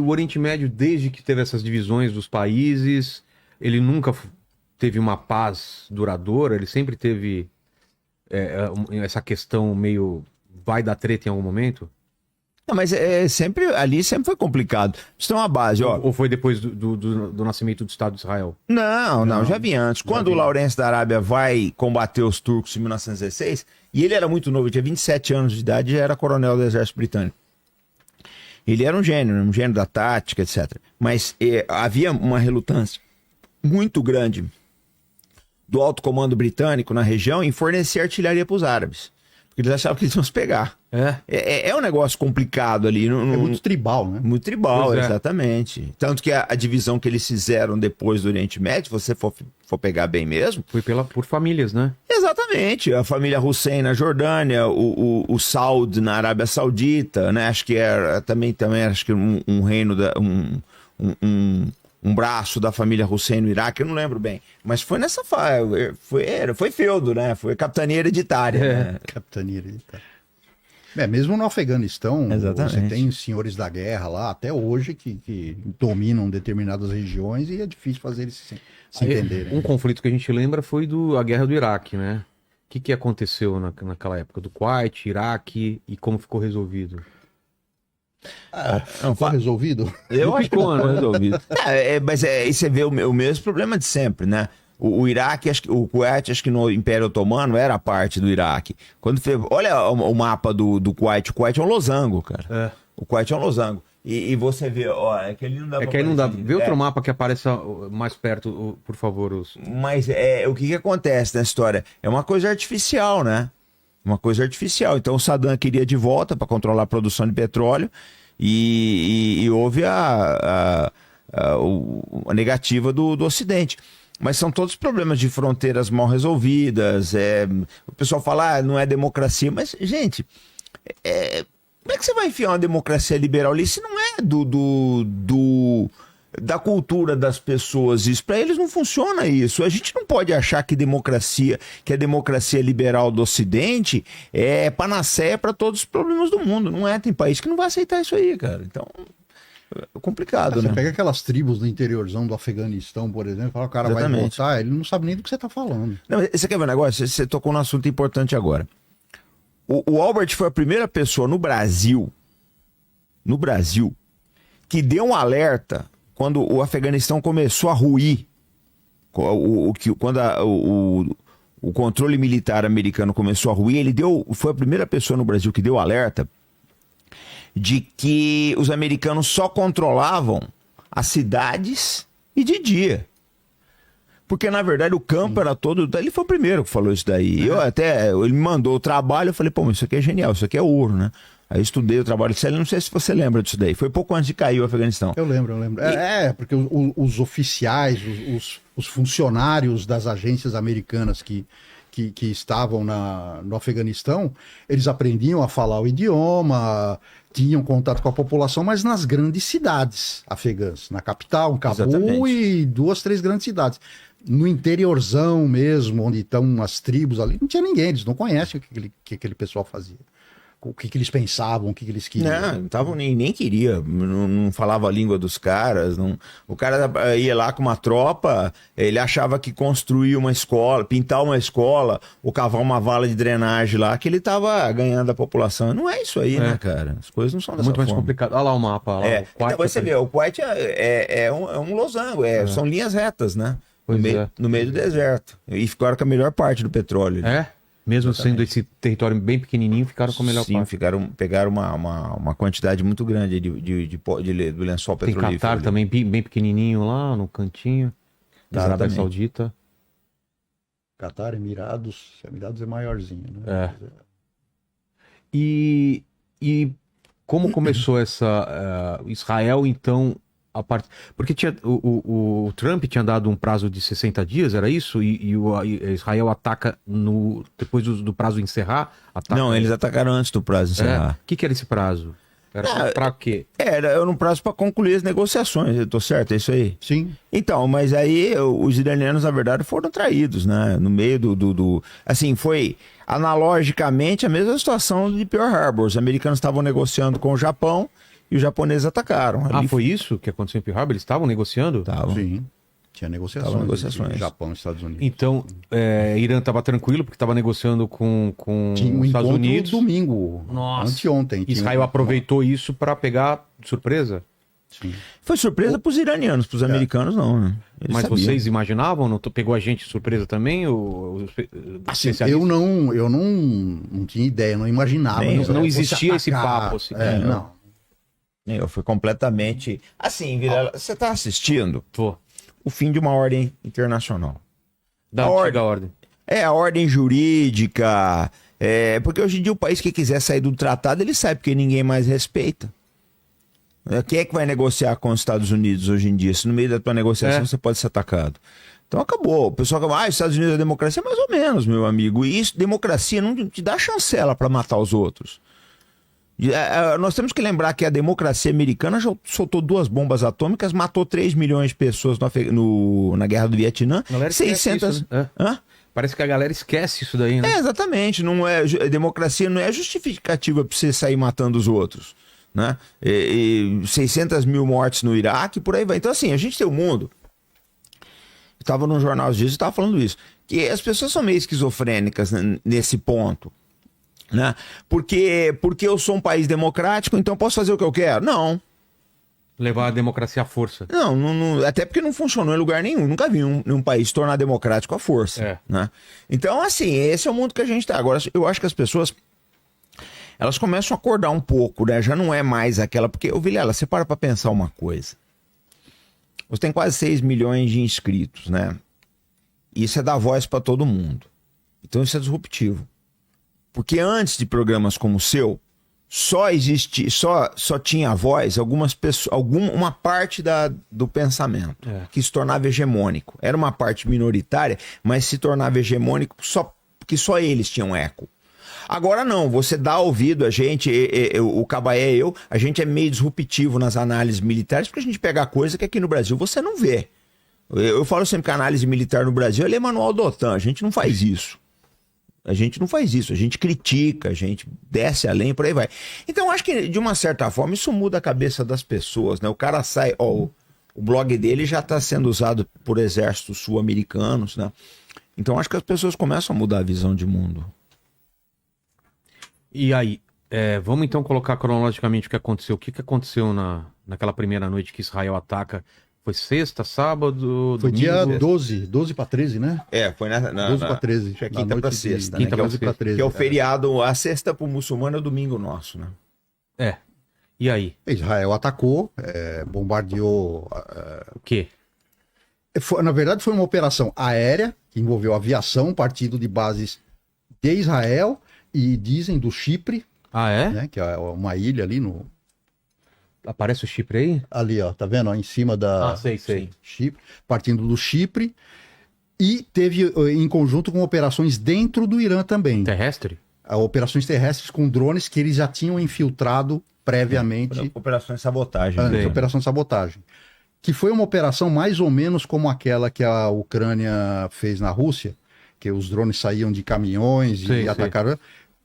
o Oriente Médio, desde que teve essas divisões dos países, ele nunca teve uma paz duradoura, ele sempre teve essa questão meio vai dar treta em algum momento? Não, mas ali sempre foi complicado. Isso tem uma base, ó. Ou foi depois do nascimento do Estado de Israel? Não, já vinha antes. Quando o Lourenço da Arábia vai combater os turcos em 1916, e ele era muito novo, tinha 27 anos de idade, já era coronel do exército britânico. Ele era um gênio da tática, etc. Mas havia uma relutância muito grande do alto comando britânico na região em fornecer artilharia para os árabes. Porque eles achavam que eles iam se pegar. É um negócio complicado ali. É muito tribal, né? Muito tribal, exatamente. Tanto que a divisão que eles fizeram depois do Oriente Médio, se você for pegar bem mesmo... Foi por famílias, né? Exatamente. A família Hussein na Jordânia, o Saud na Arábia Saudita, né? Acho que era também acho que um reino, um braço da família Hussein no Iraque, eu não lembro bem. Mas foi nessa foi feudo, né? Foi capitania hereditária. Né? Capitania hereditária. Mesmo no Afeganistão, exatamente, você tem senhores da guerra lá, até hoje, que dominam determinadas regiões e é difícil fazer eles se entenderem. Um conflito que a gente lembra foi a Guerra do Iraque, né? O que aconteceu naquela época do Kuwait, Iraque e como ficou resolvido? Não foi resolvido? Eu acho que não foi resolvido. Mas aí você vê o mesmo problema de sempre, né? O Iraque, o Kuwait, acho que no Império Otomano era parte do Iraque. Olha o mapa do Kuwait. O Kuwait é um losango, cara. O Kuwait é um losango. E você vê, ó, é que ali não dá pra... É que aí não dá. Vê outro mapa que apareça mais perto, por favor. Mas o que acontece nessa história? É uma coisa artificial, né? Uma coisa artificial. Então o Saddam queria de volta para controlar a produção de petróleo e houve a negativa do Ocidente. Mas são todos problemas de fronteiras mal resolvidas. O pessoal fala, não é democracia. Mas, gente, como é que você vai enfiar uma democracia liberal ali se não é da cultura das pessoas? Isso para eles não funciona isso. A gente não pode achar que a democracia liberal do Ocidente é panaceia para todos os problemas do mundo. Não é. Tem país que não vai aceitar isso aí, cara. Então... complicado, né? Você pega aquelas tribos do interiorzão do Afeganistão, por exemplo, fala, o cara vai votar, ele não sabe nem do que você tá falando. Não, você quer ver um negócio? Você tocou num assunto importante agora. O Albert foi a primeira pessoa no Brasil, que deu um alerta quando o Afeganistão começou a ruir, quando o controle militar americano começou a ruir, foi a primeira pessoa no Brasil que deu alerta de que os americanos só controlavam as cidades e de dia. Porque, na verdade, o campo era todo... Ele foi o primeiro que falou isso daí. Ele me mandou o trabalho, eu falei, pô, mas isso aqui é genial, isso aqui é ouro, né? Aí eu estudei o trabalho de Célio, não sei se você lembra disso daí. Foi pouco antes de cair o Afeganistão. Eu lembro. Porque os oficiais, os funcionários das agências americanas que estavam no Afeganistão, eles aprendiam a falar o idioma, tinham contato com a população, mas nas grandes cidades afegãs, na capital, em Cabul. Exatamente. E 2, 3 grandes cidades. No interiorzão mesmo, onde estão as tribos ali, não tinha ninguém, eles não conhecem o que aquele pessoal fazia. O que eles pensavam, o que eles queriam. Não nem queria, não falava a língua dos caras. O cara ia lá com uma tropa, ele achava que construir uma escola, pintar uma escola, ou cavar uma vala de drenagem lá, que ele estava ganhando a população. Não é isso aí, né, cara? As coisas não são dessa muito forma. Mais complicado. Olha lá o mapa. Então você vê, o Kuwait é um losango, são linhas retas, né? No meio do deserto. E ficaram com a melhor parte do petróleo. Mesmo sendo esse território bem pequenininho, ficaram com a melhor parte. Sim, pegaram uma quantidade muito grande do lençol petrolífero. Tem Catar também, bem pequenininho lá no cantinho. Da Arábia Saudita. Catar, Emirados é maiorzinho, né? E como começou essa... Israel, então... Porque o Trump tinha dado um prazo de 60 dias, era isso? E Israel ataca depois do prazo encerrar? Não, eles atacaram antes do prazo encerrar. O que era esse prazo? Era pra quê? Era um prazo para concluir as negociações, eu tô certo? É isso aí? Sim. Então, mas aí os iranianos, na verdade, foram traídos, né? No meio assim, foi analogicamente a mesma situação de Pearl Harbor. Os americanos estavam negociando com o Japão, e e os japoneses atacaram. Ah, foi isso que aconteceu em Pearl Harbor? Eles estavam negociando? Estavam. Sim. Tinha negociações. Tava negociações. Entre Japão e Estados Unidos. Então, Irã estava tranquilo porque estava negociando com Tinha um os Estados encontro Unidos. domingo. Nossa. Anteontem. Tinha Israel um- aproveitou isso para pegar de surpresa. Sim. Foi surpresa pros iranianos, pros americanos não, né? Eles Mas sabiam. vocês imaginavam? Não pegou a gente de surpresa também? Assim, eu não tinha ideia, não imaginava. Nem eu. que Não fosse existia esse atacar. papo, assim. Não. Eu fui completamente... Assim, Vilela, você tá assistindo Pô, o fim de uma ordem internacional. da A antiga ordem. É a ordem jurídica, porque hoje em dia o país que quiser sair do tratado, ele sai, porque ninguém mais respeita. Quem é que vai negociar com os Estados Unidos hoje em dia? Se no meio da tua negociação você pode ser atacado. Então acabou. O pessoal fala, os Estados Unidos é democracia, mais ou menos, meu amigo. E isso, democracia não te dá chancela para matar os outros. Nós temos que lembrar que a democracia americana já soltou 2 bombas atômicas, matou 3 milhões de pessoas na Guerra do Vietnã. A galera esquece 600... isso, né? Hã? Parece que a galera esquece isso daí, né? Exatamente. Não é, democracia não é justificativa para você sair matando os outros. Né? 600 mil mortes no Iraque, por aí vai. Então, assim, a gente tem o mundo. Eu estava num jornal às vezes e estava falando isso. Que as pessoas são meio esquizofrênicas nesse ponto. Né? Porque eu sou um país democrático, então posso fazer o que eu quero? Não. Levar a democracia à força. Não, até porque não funcionou em lugar nenhum. Nunca vi um país se tornar democrático à força. Né? Então, assim, esse é o mundo que a gente está. Agora, eu acho que as pessoas... Elas começam a acordar um pouco, né? Já não é mais aquela... Porque, Vilela, você para pensar uma coisa. Você tem quase 6 milhões de inscritos, né? Isso é dar voz para todo mundo. Então isso é disruptivo. Porque antes de programas como o seu, só tinha voz algumas pessoas, uma parte do pensamento que se tornava hegemônico. Era uma parte minoritária, mas se tornava hegemônico porque só eles tinham eco. Agora não, você dá ouvido a gente, o Cabaé e eu, a gente é meio disruptivo nas análises militares, porque a gente pega coisa que aqui no Brasil você não vê. Eu falo sempre que a análise militar no Brasil é manual da OTAN, a gente não faz isso. A gente critica, a gente desce além, por aí vai. Então acho que de uma certa forma isso muda a cabeça das pessoas, né? O cara sai, o blog dele já está sendo usado por exércitos sul-americanos, né? Então acho que as pessoas começam a mudar a visão de mundo. E aí, vamos então colocar cronologicamente o que aconteceu. O que aconteceu naquela primeira noite que Israel ataca? Foi sexta, sábado, Foi domingo? dia 12 para 13, né? Foi 12 para 13. Acho que é quinta para sexta, Quinta né? pra 12 para sexta. 13. Que é o feriado, a sexta pro muçulmano é o domingo nosso, né? E aí? Israel atacou, bombardeou. O quê? Na verdade, foi uma operação aérea que envolveu aviação, partindo de bases de Israel e dizem do Chipre, Ah, é? né? Que é uma ilha ali no. Aparece o Chipre aí? Ali, ó, tá vendo? Ó, em cima da. Ah, sei. Chipre, partindo do Chipre. E teve em conjunto com operações dentro do Irã também. Terrestre? Operações terrestres com drones que eles já tinham infiltrado previamente. Operações de sabotagem. Antes, Bem. operação de sabotagem. Que foi uma operação mais ou menos como aquela que a Ucrânia fez na Rússia, que os drones saíam de caminhões e Sei. atacaram.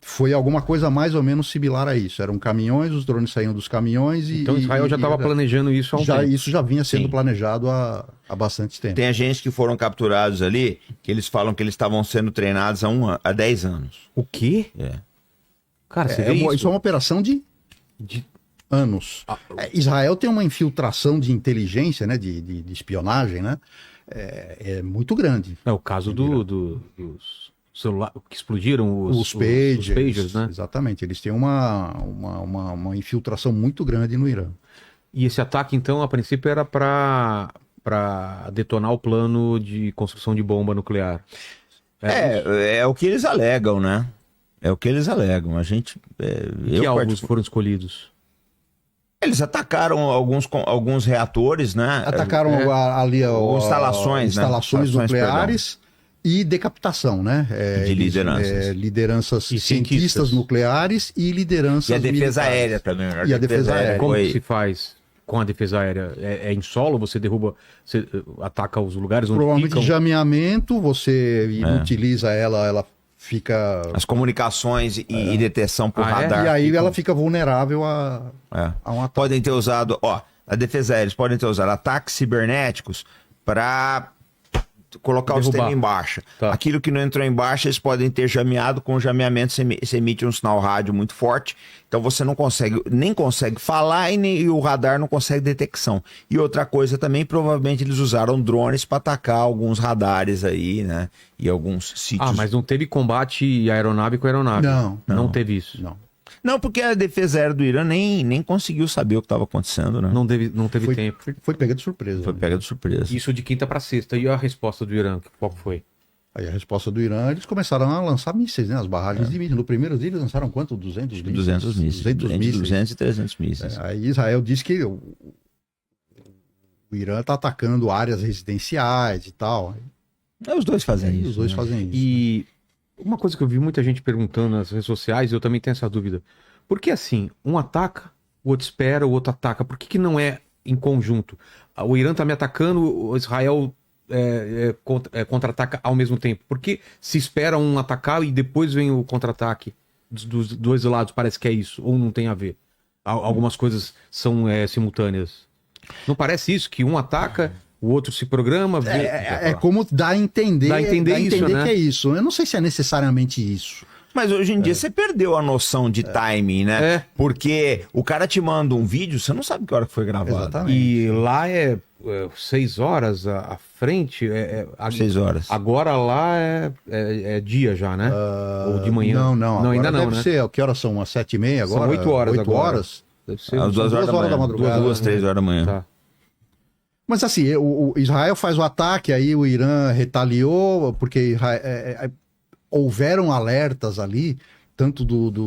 Foi alguma coisa mais ou menos similar a isso. Eram caminhões, os drones saíam dos caminhões e. Então Israel já estava planejando isso há um tempo. Isso já vinha sendo Sim. planejado há bastante tempo. Tem agentes que foram capturados ali, que eles falam que eles estavam sendo treinados há 10 anos. O quê? Cara, você vê Isso isso? é uma operação de anos. Israel tem uma infiltração de inteligência, né, de espionagem, né, é muito grande. É o caso dos celulares que explodiram, Os pagers, né? Exatamente. Eles têm uma infiltração muito grande no Irã. E esse ataque, então, a princípio era para detonar o plano de construção de bomba nuclear. É o que eles alegam, né? É o que eles alegam. A gente. Que alvos foram escolhidos? Eles atacaram alguns reatores, né? Atacaram ali instalações, né? instalações nucleares e decapitação, né? De lideranças. Lideranças E cientistas cientistas. nucleares e lideranças E a defesa militares. aérea também. E a defesa aérea. Como foi- que se faz com a defesa aérea? É em solo? Você derruba, você ataca os lugares onde Provavelmente ficam? jameamento, você utiliza ela fica... As comunicações e detecção por Ah, é? radar. E aí ela fica vulnerável a um ataque. Podem ter usado, a defesa aérea, eles podem ter usado ataques cibernéticos para colocar o Derrubar. sistema em baixa. Tá. Aquilo que não entrou em baixa, eles podem ter jameado. Com o jameamento, você emite um sinal rádio muito forte. Então você não consegue, nem consegue falar e o radar não consegue detecção. E outra coisa também, provavelmente eles usaram drones para atacar alguns radares aí, né? E alguns sítios. Mas não teve combate aeronave com aeronave. Não teve isso. Não, porque a defesa aérea do Irã nem conseguiu saber o que estava acontecendo, né? Não teve tempo. Foi pega de surpresa. Foi né? pega de surpresa. Isso de quinta para sexta. E a resposta do Irã, qual foi? Aí a resposta do Irã, eles começaram a lançar mísseis, né? As barragens de mísseis. No primeiro dia eles lançaram quanto? 200 mísseis? 200 mísseis. 200 mísseis. 200 e 300 mísseis. Aí Israel diz que o Irã está atacando áreas residenciais e tal. Os dois fazem Aí isso. os dois né? fazem isso. E uma coisa que eu vi muita gente perguntando nas redes sociais, e eu também tenho essa dúvida. Por que assim, um ataca, o outro espera, o outro ataca? Por que não é em conjunto? O Irã tá me atacando, o Israel contra-ataca ao mesmo tempo. Por que se espera um atacar e depois vem o contra-ataque dos dois lados? Parece que é isso, ou não tem a ver? Algumas coisas são simultâneas. Não parece isso? Que um ataca, o outro se programa... É como dá a entender, Dá a entender isso, né? que é isso. Eu não sei se é necessariamente isso. Mas hoje em dia você perdeu a noção de timing, né? É. Porque o cara te manda um vídeo, você não sabe que hora que foi gravado. Exatamente. E lá é 6 horas à frente. 6 horas. Agora lá é dia já, né? Ou de manhã. Não, ainda não, deve né? ser. Que horas são? Umas 7h30 agora? São 8 horas 8 agora. horas. Deve ser. Às 2 horas da manhã. madrugada. 2, 3 horas da manhã. Tá. Mas assim, o Israel faz o ataque, aí o Irã retaliou, porque houveram alertas ali, tanto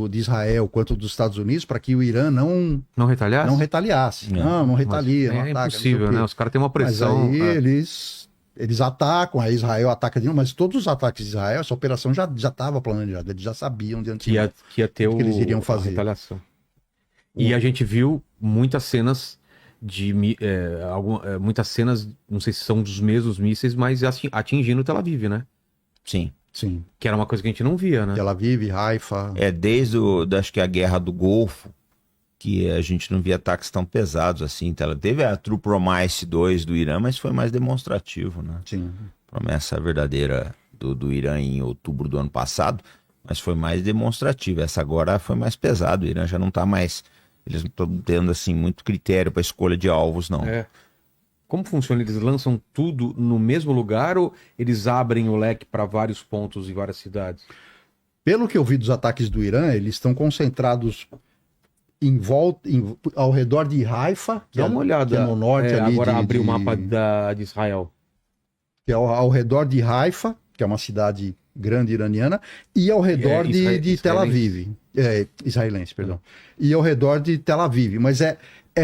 de Israel quanto dos Estados Unidos, para que o Irã não Não retaliasse? retaliasse. Não retalia, Mas não é ataca. impossível, não sei o né? quê. Os caras têm uma Mas pressão. aí eles atacam, aí Israel ataca de novo, mas todos os ataques de Israel, essa operação já estava planejada, eles já sabiam de antemão. que ia ter o que eles iriam a fazer. retaliação. E a gente viu muitas cenas muitas cenas, não sei se são dos mesmos mísseis, mas atingindo Tel Aviv, né? Sim. Sim, Que era uma coisa que a gente não via, né? Tel Aviv, Haifa. Desde acho que a Guerra do Golfo, que a gente não via ataques tão pesados assim. Teve a True Promise 2 do Irã, mas foi mais demonstrativo, né? Sim. Promessa verdadeira do Irã em outubro do ano passado, mas foi mais demonstrativa. Essa agora foi mais pesado. O Irã já não tá mais... Eles não estão tendo assim muito critério para escolha de alvos, não. Como funciona? Eles lançam tudo no mesmo lugar ou eles abrem o leque para vários pontos em várias cidades? Pelo que eu vi dos ataques do Irã, eles estão concentrados ao redor de Haifa, Dá uma olhada. que é no norte ali. Agora abri o mapa de Israel. Que é ao redor de Haifa, que é uma cidade grande iraniana, e ao redor de Tel Aviv. Israelense, perdão. E ao redor de Tel Aviv. Mas é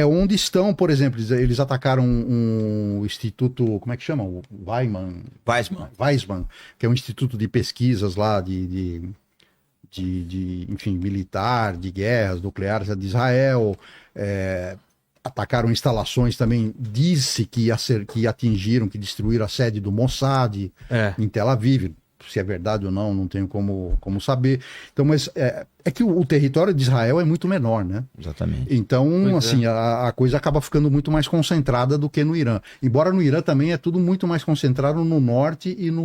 onde estão, por exemplo, eles atacaram um instituto, como é que chama? O Weizmann, que é um instituto de pesquisas lá enfim, militar, de guerras nucleares de Israel. Atacaram instalações também, disse que atingiram, que destruíram a sede do Mossad em Tel Aviv. Se é verdade ou não tenho como saber. Então, mas é que o território de Israel é muito menor, né? Exatamente. Então, assim, a coisa acaba ficando muito mais concentrada do que no Irã. Embora no Irã também é tudo muito mais concentrado no norte e no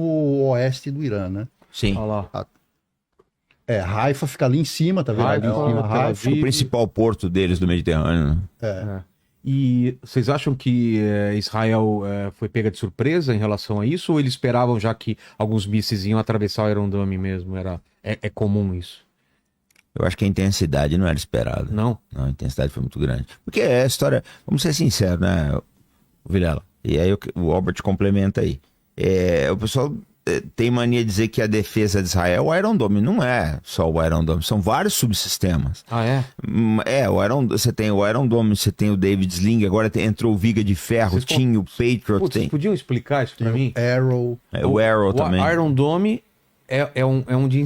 oeste do Irã, né? Sim. Olha lá. Haifa fica ali em cima, tá vendo? Ali em cima, Tel Haifa. Aviv. O principal porto deles do Mediterrâneo, né? E vocês acham que Israel foi pega de surpresa em relação a isso? Ou eles esperavam já que alguns mísseis iam atravessar o Iron Dome mesmo? É comum isso? Eu acho que a intensidade não era esperada. Não? Não, a intensidade foi muito grande. Porque a história, vamos ser sinceros, né, Vilela? E aí o Albert complementa aí. O pessoal tem mania de dizer que a defesa de Israel é o Iron Dome. Não é só o Iron Dome, são vários subsistemas. Ah, é? Você tem o Iron Dome, você tem o David Sling, agora entrou o Viga de Ferro, tinha o Patriot. Putz, vocês podiam explicar isso pra mim? Arrow. O Arrow também. O Iron Dome é um de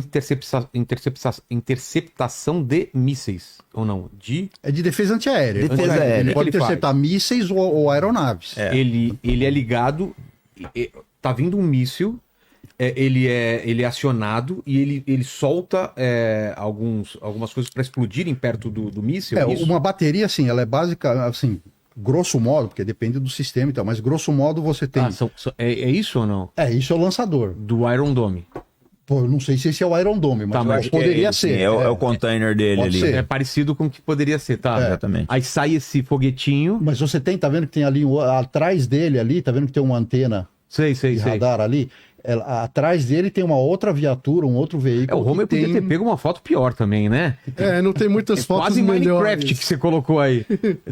interceptação de mísseis, ou não? É de defesa antiaérea. Defesa aérea. Ele pode Ele interceptar mísseis ou aeronaves. Ele é ligado, tá vindo um míssil, ele é acionado e ele solta algumas coisas para explodirem perto do míssil. É isso? Uma bateria, assim, ela é básica, assim, grosso modo, porque depende do sistema e tal, mas grosso modo você tem... É isso ou não? Isso é o lançador. Do Iron Dome. Pô, eu não sei se esse é o Iron Dome, mas poderia ser. É o container dele ali. Ser. É parecido com o que poderia ser, tá? Exatamente. Aí sai esse foguetinho. Mas você tá vendo que tem ali, atrás dele ali, tá vendo que tem uma antena de radar ali? Atrás dele tem uma outra viatura, um outro veículo. O Homer podia ter pego uma foto pior também, né? Não tem muitas fotos quase melhores. Minecraft que você colocou aí.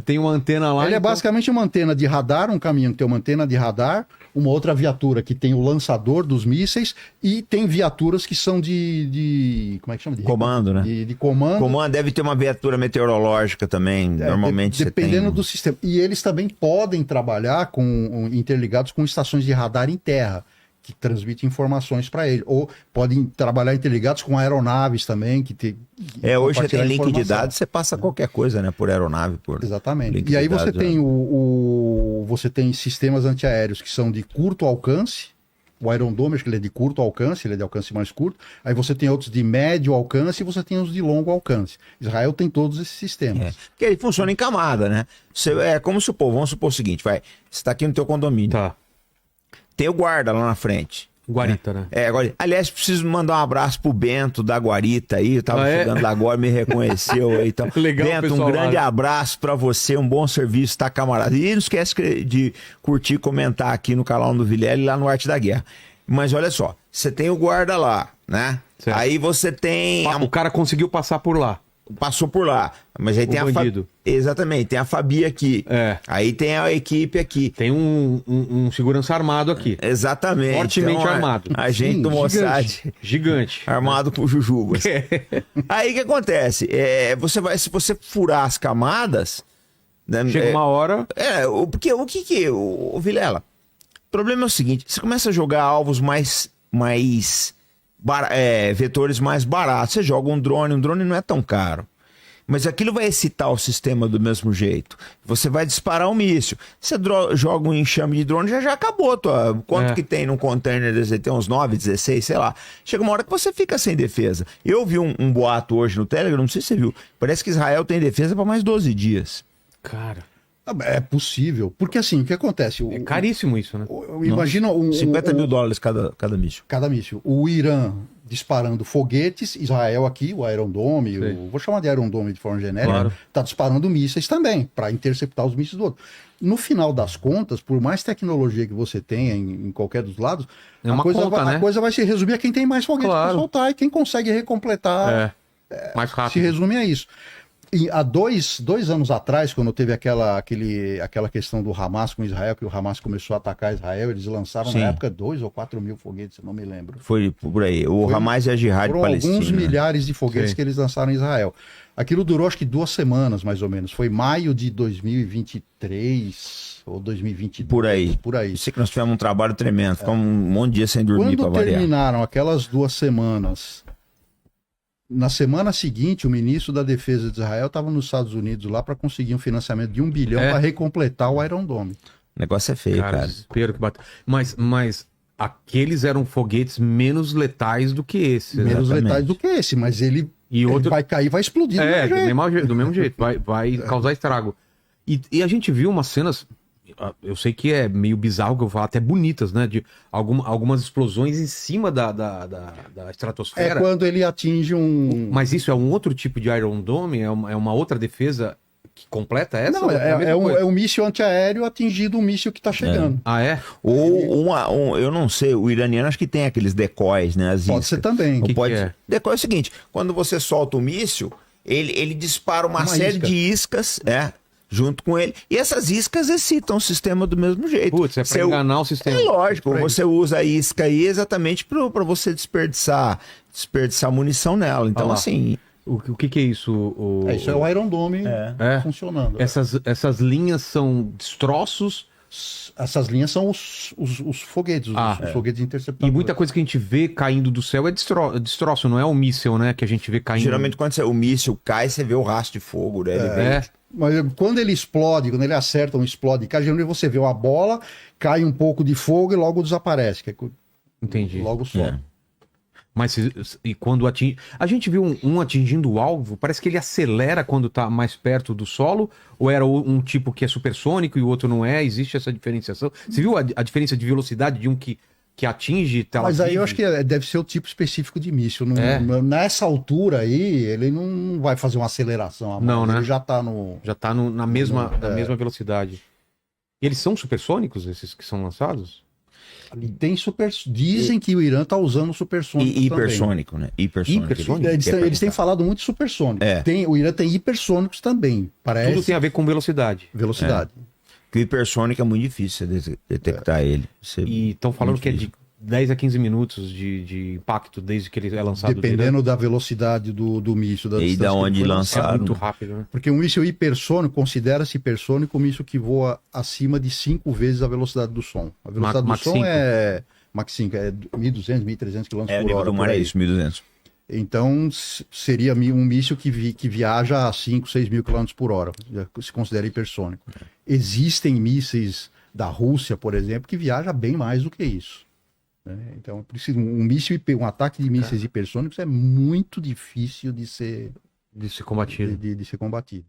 Tem uma antena lá. Ele é basicamente uma antena de radar, um caminhão que tem uma antena de radar, uma outra viatura que tem o lançador dos mísseis e tem viaturas que são de como é que chama? Comando, né? De comando. Comando deve ter uma viatura meteorológica também, normalmente dependendo do sistema. E eles também podem trabalhar interligados com estações de radar em terra, que transmitem informações para ele. Ou podem trabalhar interligados com aeronaves também, que tem. Hoje você tem link de dados, você passa qualquer coisa, né? Por aeronave, Exatamente. E aí você tem você tem sistemas antiaéreos que são de curto alcance. O Iron Dome, acho que ele é de curto alcance, ele é de alcance mais curto. Aí você tem outros de médio alcance e você tem os de longo alcance. Israel tem todos esses sistemas. Porque ele funciona em camada, né? Vamos supor o seguinte, você está aqui no teu condomínio. Tá. Tem o guarda lá na frente. Guarita, né? Aliás, preciso mandar um abraço pro Bento da Guarita aí. Eu tava chegando lá agora, me reconheceu aí. Então. Legal, Bento, um grande abraço pra você, um bom serviço, tá, camarada? E não esquece de curtir e comentar aqui no canal do Vilela e lá no Arte da Guerra. Mas olha só, você tem o guarda lá, né? Certo. Aí você tem... O cara conseguiu passar por lá. Passou por lá. Mas aí tem bandido. Exatamente, tem a Fabi aqui. Aí tem a equipe aqui. Tem um segurança armado aqui. Exatamente. Fortemente armado. Agente do Mossad. Gigante. Armado com jujubas. Aí o que acontece? Se você furar as camadas... Né, chega uma hora... Porque o que o Vilela? O problema é o seguinte, você começa a jogar alvos vetores mais baratos. Você joga um drone não é tão caro. Mas aquilo vai excitar o sistema do mesmo jeito. Você vai disparar um míssil. Você joga um enxame de drone, já acabou. Quanto que tem num container desse? Tem uns 9, 16, sei lá. Chega uma hora que você fica sem defesa. Eu vi um boato hoje no Telegram, não sei se você viu. Parece que Israel tem defesa para mais 12 dias. Cara... É possível. Porque assim, o que acontece? É caríssimo isso, né? Imagina $50 mil cada míssil. Cada míssil. O Irã disparando foguetes, Israel aqui, o Iron Dome, vou chamar de Iron Dome de forma genérica, está disparando mísseis também, para interceptar os mísseis do outro. No final das contas, por mais tecnologia que você tenha em qualquer dos lados, a coisa vai se resumir a quem tem mais foguetes para soltar e quem consegue recompletar. Mais rápido. Se resume a isso. E há dois anos atrás, quando teve aquela questão do Hamas com Israel, que o Hamas começou a atacar Israel, eles lançaram na época 2 ou 4 mil foguetes, eu não me lembro. Foi por aí. Hamas e a Jihad Palestina. Alguns milhares de foguetes que eles lançaram em Israel. Aquilo durou acho que 2 semanas, mais ou menos. Foi maio de 2023 ou 2022. Por aí. Sei que nós tivemos um trabalho tremendo. Ficamos um monte de dia sem dormir para variar. Quando terminaram aquelas 2 semanas... Na semana seguinte, o ministro da Defesa de Israel estava nos Estados Unidos lá para conseguir um financiamento de $1 bilhão para recompletar o Iron Dome. O negócio é feio, cara. Desespero que bateu. Mas aqueles eram foguetes menos letais do que esse. Menos letais do que esse, mas ele vai cair, vai explodir do mesmo jeito. Vai causar estrago. E a gente viu umas cenas... Eu sei que é meio bizarro que eu falo, até bonitas, né? De algumas explosões em cima da estratosfera. É quando ele atinge um... Mas isso é um outro tipo de Iron Dome? É uma outra defesa que completa essa? Não, é um míssil antiaéreo atingindo um míssil que está chegando. Ah, é? Ou eu não sei, o iraniano acho que tem aqueles decoys, né? Pode ser também. Que é? Decoy é o seguinte, quando você solta o míssil, ele dispara uma série de iscas, junto com ele. E essas iscas excitam o sistema do mesmo jeito. Putz, é pra enganar o sistema. É lógico, você usa a isca aí exatamente para você desperdiçar munição nela. Então, assim... O que é isso? Isso é o Iron Dome funcionando. Essas linhas são destroços? Essas linhas são os foguetes, os foguetes interceptadores. E muita coisa que a gente vê caindo do céu é destroço, não é o míssil, né? Que a gente vê caindo. Geralmente quando o míssil cai, você vê o rastro de fogo, né? Mas quando ele explode, quando ele acerta explode, geralmente você vê uma bola, cai um pouco de fogo e logo desaparece. Entendi. Logo só. É. Mas e quando atinge. A gente viu um atingindo o alvo, parece que ele acelera quando tá mais perto do solo, ou era um tipo que é supersônico e o outro não é? Existe essa diferenciação? Você viu a diferença de velocidade de um que atinge Tel Mas aí Aviv? eu acho que deve ser o tipo específico de míssil. É. Nessa altura aí, ele não vai fazer uma aceleração a mais. Não, né? Ele já tá no. Já tá na mesma velocidade. E eles são supersônicos, esses que são lançados? E tem super. Dizem que o Irã tá usando supersônico. E hipersônico, né? Hipersônico. Hipersônico? Eles têm falado muito de supersônico. É. O Irã tem hipersônicos também. Parece. Tudo tem a ver com velocidade. Velocidade. Porque o hipersônico é muito difícil você detectar ele. Você... E estão falando Muito que é de difícil. 10 a 15 minutos de impacto desde que ele é lançado. Dependendo da velocidade do míssil. Da E distância da que onde foi lançaram. É muito rápido, né? Porque um míssil hipersônico, considera-se hipersônico um míssil que voa acima de 5 vezes a velocidade do som. A velocidade Mach do som 5. é Mach 5, é 1.200, 1.300 km É, o por nível hora. do mar por é aí. isso, 1.200. Então, seria um míssil que viaja a 5, 6 mil km por hora. Já se considera hipersônico. Existem mísseis da Rússia, por exemplo, que viaja bem mais do que isso. Né? Então, um ataque de mísseis hipersônicos é muito difícil de ser De ser combatido. de ser combatido.